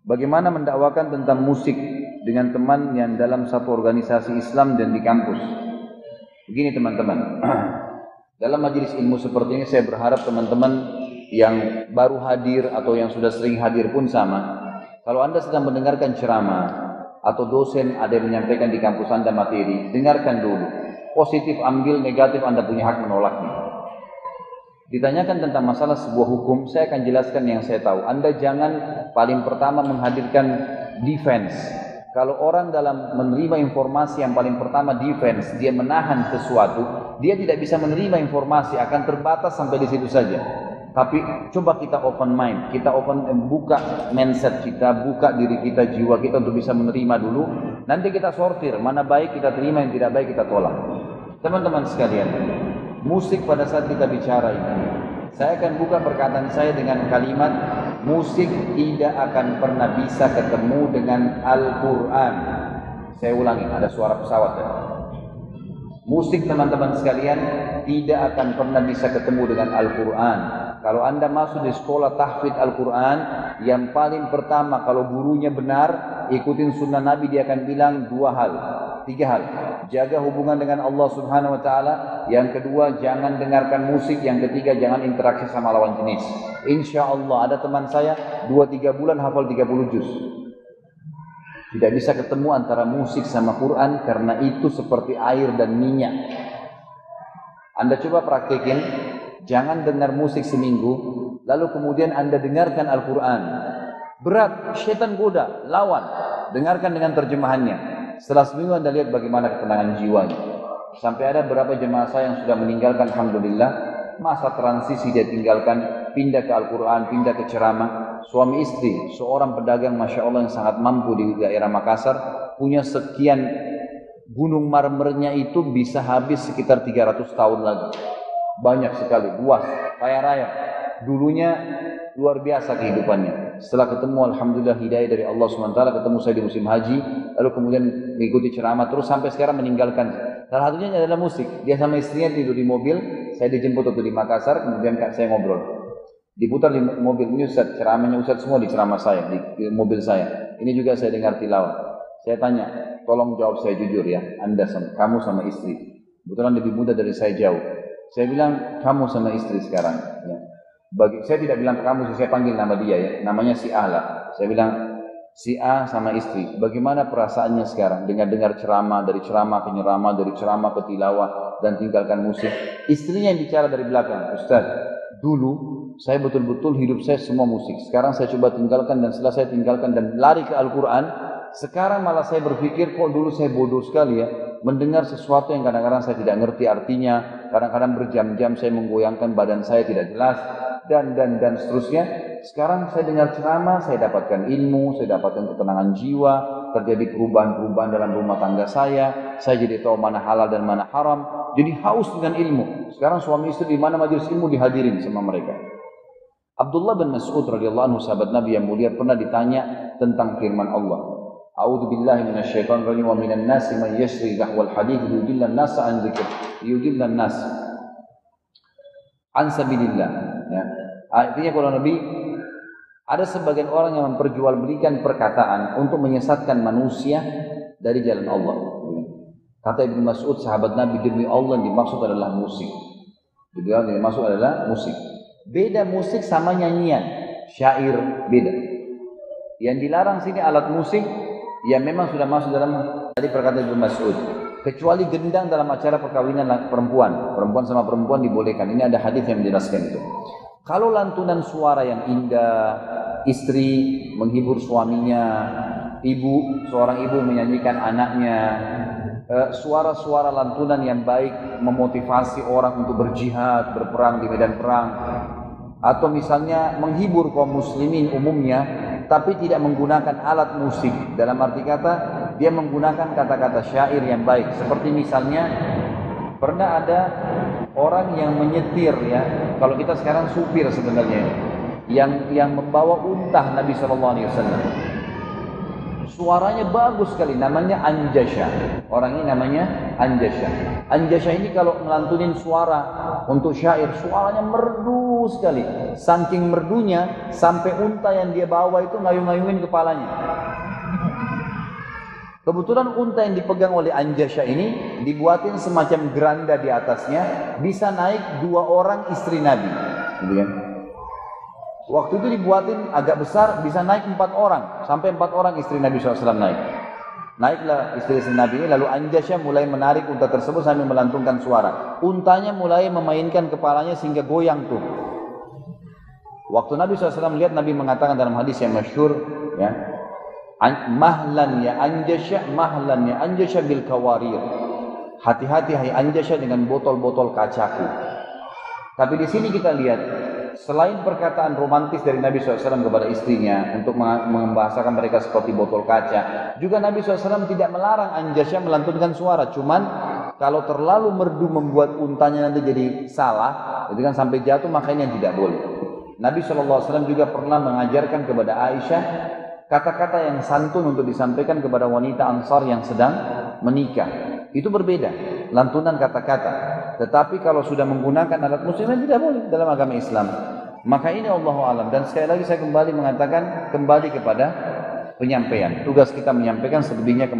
Bagaimana mendakwakan tentang musik dengan teman yang dalam satu organisasi Islam dan di kampus? Begini teman-teman, dalam majelis ilmu seperti ini saya berharap teman-teman yang baru hadir atau yang sudah sering hadir pun sama. Kalau Anda sedang mendengarkan ceramah atau dosen ada yang menyampaikan di kampus Anda materi, dengarkan dulu. Positif ambil, negatif Anda punya hak menolaknya. Ditanyakan tentang masalah sebuah hukum, saya akan jelaskan yang saya tahu. Anda jangan paling pertama menghadirkan defense. Kalau orang dalam menerima informasi yang paling pertama defense, dia menahan sesuatu, dia tidak bisa menerima informasi, akan terbatas sampai di situ saja. Tapi coba kita open mind, kita buka mindset kita, buka diri kita, jiwa kita untuk bisa menerima dulu. Nanti kita sortir, mana baik kita terima, yang tidak baik kita tolak. Teman-teman sekalian, musik pada saat kita bicara ini, saya akan buka perkataan saya dengan kalimat, musik tidak akan pernah bisa ketemu dengan Al-Quran. Saya ulangi, ada suara pesawat ya. Musik teman-teman sekalian tidak akan pernah bisa ketemu dengan Al-Quran. Kalau Anda masuk di sekolah tahfidz Al-Quran, yang paling pertama kalau gurunya benar, ikutin sunnah Nabi, dia akan bilang tiga hal. Jaga hubungan dengan Allah Subhanahu wa Ta'ala. Yang kedua, jangan dengarkan musik. Yang ketiga, jangan interaksi sama lawan jenis. Insya Allah ada teman saya 2-3 bulan hafal 30 juz. Tidak bisa ketemu antara musik sama Quran karena itu seperti air dan minyak. Anda coba praktekin, jangan dengar musik seminggu, lalu kemudian Anda dengarkan Al-Quran. Berat, syaitan goda, lawan. Dengarkan dengan terjemahannya. Setelah seminggu Anda lihat bagaimana ketenangan jiwanya. Sampai ada beberapa jemaah saya yang sudah meninggalkan, alhamdulillah, masa transisi dia tinggalkan, pindah ke Al-Quran, pindah ke ceramah. Suami istri, seorang pedagang Masya Allah yang sangat mampu di daerah Makassar, punya sekian gunung marmernya itu bisa habis sekitar 300 tahun lagi. Banyak sekali, luas, kaya raya. Dulunya luar biasa kehidupannya. Setelah ketemu alhamdulillah hidayah dari Allah SWT, ketemu saya di musim haji, lalu kemudian mengikuti ceramah terus sampai sekarang meninggalkan. Salah satunya adalah musik. Dia sama istrinya tidur di mobil, saya dijemput waktu di Makassar, kemudian saya ngobrol. Diputar di mobil ini Ustaz, ceramahnya Ustaz semua di ceramah saya, di mobil saya. Ini juga saya dengar tilawah. Saya tanya, tolong jawab saya jujur ya, kamu sama istri. Kebetulan lebih muda dari saya jauh. Saya bilang, kamu sama istri sekarang. Ya. Saya tidak bilang kamu, saya panggil nama dia ya, namanya si A lah. Saya bilang, si A sama istri, bagaimana perasaannya sekarang? Dengar ceramah, dari ceramah ke ceramah, dari ceramah ke tilawah, dan tinggalkan musik. Istrinya yang bicara dari belakang, Ustaz, dulu saya betul-betul hidup saya semua musik. Sekarang saya coba tinggalkan, dan setelah saya tinggalkan dan lari ke Al-Quran, sekarang malah saya berpikir, kok dulu saya bodoh sekali ya, mendengar sesuatu yang kadang-kadang saya tidak ngerti artinya, kadang-kadang berjam-jam saya menggoyangkan badan saya tidak jelas, dan seterusnya. Sekarang saya dengar ceramah, saya dapatkan ilmu, saya dapatkan ketenangan jiwa, terjadi perubahan-perubahan dalam rumah tangga saya jadi tahu mana halal dan mana haram, jadi haus dengan ilmu. Sekarang suami istri di mana majelis ilmu dihadirin sama mereka. Abdullah bin Mas'ud radhiyallahu anhu, sahabat Nabi yang mulia, pernah ditanya tentang firman Allah. A'udzu billahi minasyaitonir rajim, wa minan nasi man yashri lahwal hadits yudillan nas an dzikr, yudillan nas an sabilillah. Ya. Artinya kalau Nabi, ada sebagian orang yang memperjualbelikan perkataan untuk menyesatkan manusia dari jalan Allah. Kata Ibnu Mas'ud, sahabat Nabi, demi Allah yang dimaksud adalah musik. Yang dimaksud adalah musik. Beda musik sama nyanyian, syair beda. Yang dilarang sini alat musik yang memang sudah masuk dalam tadi perkataan Ibnu Mas'ud. Kecuali gendang dalam acara perkawinan perempuan sama perempuan dibolehkan. Ini ada hadis yang menjelaskan itu. Kalau lantunan suara yang indah, istri menghibur suaminya, seorang ibu menyanyikan anaknya, suara-suara lantunan yang baik memotivasi orang untuk berjihad, berperang di medan perang, atau misalnya menghibur kaum muslimin umumnya, tapi tidak menggunakan alat musik. Dalam arti kata, dia menggunakan kata-kata syair yang baik. Seperti misalnya, pernah ada orang yang menyetir ya, kalau kita sekarang supir sebenarnya, yang membawa unta Nabi SAW. Suaranya bagus sekali, namanya Anjasha. Orang ini namanya Anjasha. Anjasha ini kalau melantunin suara untuk syair, suaranya merdu merdu sekali. Saking merdunya sampai unta yang dia bawa itu ngayung-ngayungin kepalanya. Kebetulan unta yang dipegang oleh Anjasya ini dibuatin semacam geranda di atasnya, bisa naik 2 orang istri Nabi. Gitu kan? Waktu itu dibuatin agak besar, bisa naik 4 orang, sampai 4 orang istri Nabi SAW naik. Naiklah istri-istri Nabi ini, lalu Anjasya mulai menarik unta tersebut sambil melantungkan suara. Untanya mulai memainkan kepalanya sehingga goyang tuh. Waktu Nabi SAW melihat, Nabi mengatakan dalam hadis yang masyhur, ya, mahlan ya Anjasya bil kawarir. Hati-hati hai Anjasya dengan botol-botol kacaku. Tapi di sini kita lihat, selain perkataan romantis dari Nabi SAW kepada istrinya untuk membahasakan mereka seperti botol kaca, juga Nabi SAW tidak melarang Anjasya melantunkan suara. Cuman kalau terlalu merdu membuat untanya nanti jadi salah, itu kan sampai jatuh, makanya tidak boleh. Nabi SAW juga pernah mengajarkan kepada Aisyah kata-kata yang santun untuk disampaikan kepada wanita Ansar yang sedang menikah. Itu berbeda, lantunan kata-kata. Tetapi kalau sudah menggunakan alat musik tidak boleh dalam agama Islam. Maka ini Allahu a'lam. Dan sekali lagi saya kembali mengatakan, kembali kepada penyampaian. Tugas kita menyampaikan, selebihnya